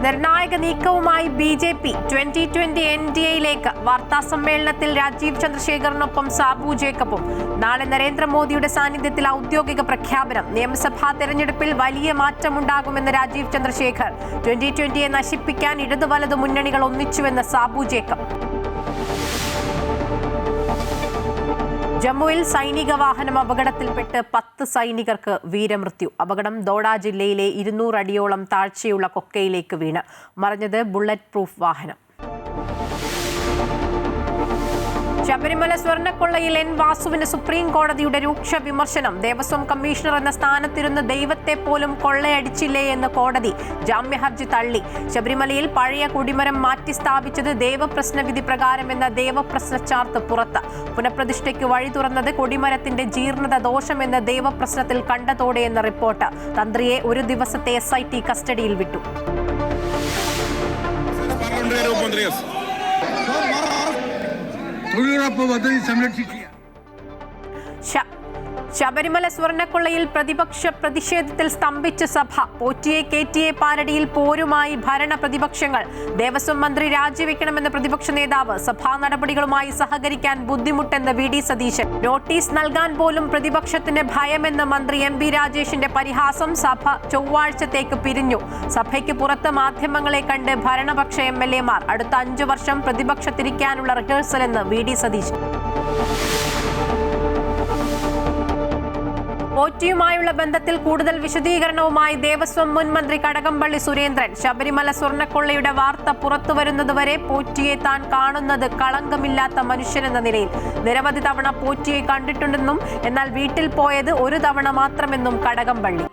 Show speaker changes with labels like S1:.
S1: നിർണായക നീക്കവുമായി ബി.ജെ.പി 2020 NDAയിലേക്ക് വാർത്താസമ്മേളനത്തിൽ രാജീവ് ചന്ദ്രശേഖറിനൊപ്പം സാബു ജേക്കബും. നാളെ നരേന്ദ്രമോദിയുടെ സാന്നിധ്യത്തിൽ ഔദ്യോഗിക പ്രഖ്യാപനം. നിയമസഭാ തെരഞ്ഞെടുപ്പിൽ വലിയ മാറ്റമുണ്ടാകുമെന്ന് രാജീവ് ചന്ദ്രശേഖർ. 2020യെ നശിപ്പിക്കാൻ ഇടതു വലതു മുന്നണികൾ ഒന്നിച്ചുവെന്ന് സാബു ജേക്കബ്. ജമ്മുവിൽ സൈനിക വാഹനം അപകടത്തിൽപ്പെട്ട് 10 സൈനികർക്ക് വീരമൃത്യു. അപകടം ദോഡ ജില്ലയിലെ 200 അടിയോളം താഴ്ചയുള്ള കൊക്കയിലേക്ക് വീണ് മറിഞ്ഞത് ബുള്ളറ്റ് പ്രൂഫ് വാഹനം. ശബരിമല സ്വർണ്ണക്കൊള്ളയിൽ എൻ വാസുവിന് സുപ്രീം കോടതിയുടെ രൂക്ഷ വിമർശനം. ദേവസ്വം കമ്മീഷണർ എന്ന സ്ഥാനത്തിരുന്ന് ദൈവത്തെ പോലും കൊള്ളയടിച്ചില്ലേ എന്ന് കോടതി ജാമ്യഹർജി തള്ളി. ശബരിമലയിൽ പഴയ കൊടിമരം മാറ്റി സ്ഥാപിച്ചത് ദേവപ്രശ്നവിധി പ്രകാരമെന്ന ദേവപ്രശ്ന ചാർത്ത് പുറത്ത്. പുനഃപ്രതിഷ്ഠയ്ക്ക് വഴി തുറന്നത് കൊടിമരത്തിന്റെ ജീർണത ദോഷമെന്ന് ദേവപ്രശ്നത്തിൽ കണ്ടതോടെയെന്ന റിപ്പോർട്ട്. തന്ത്രിയെ ഒരു ദിവസത്തെ SIT കസ്റ്റഡിയിൽ വിട്ടു. ശബരിമല സ്വർണ്ണക്കൊള്ളയിൽ പ്രതിപക്ഷ പ്രതിഷേധത്തിൽ സ്തംഭിച്ച സഭ. പോറ്റിയെ കേറ്റിയെ പാരടിയിൽ പോരുമായി ഭരണ പ്രതിപക്ഷങ്ങൾ. ദേവസ്വം മന്ത്രി രാജിവെക്കണമെന്ന പ്രതിപക്ഷ നേതാവ്. സഭാ നടപടികളുമായി സഹകരിക്കാൻ ബുദ്ധിമുട്ടെന്ന് VD സതീശൻ. നോട്ടീസ് നൽകാൻ പോലും പ്രതിപക്ഷത്തിന് ഭയമെന്ന് മന്ത്രി MB രാജേഷിന്റെ പരിഹാസം. സഭ ചൊവ്വാഴ്ചത്തേക്ക് പിരിഞ്ഞു. സഭയ്ക്ക് പുറത്ത് മാധ്യമങ്ങളെ കണ്ട് ഭരണപക്ഷ MLA മാർ. അടുത്ത 5 വർഷം പ്രതിപക്ഷത്തിരിക്കാനുള്ള റിഹേഴ്സലെന്ന് VD സതീശൻ. പോറ്റിയുമായുള്ള ബന്ധത്തിൽ കൂടുതൽ വിശദീകരണവുമായി ദേവസ്വം മുൻ മന്ത്രി കടകംപള്ളി സുരേന്ദ്രൻ. ശബരിമല സ്വർണ്ണക്കൊള്ളയുടെ വാർത്ത പുറത്തുവരുന്നതുവരെ പോറ്റിയെ താൻ കാണുന്നത് കളങ്കമില്ലാത്ത മനുഷ്യനെന്ന നിലയിൽ. നിരവധി തവണ പോറ്റിയെ കണ്ടിട്ടുണ്ടെന്നും എന്നാൽ വീട്ടിൽ പോയത് ഒരു തവണ മാത്രമെന്നും കടകംപള്ളി.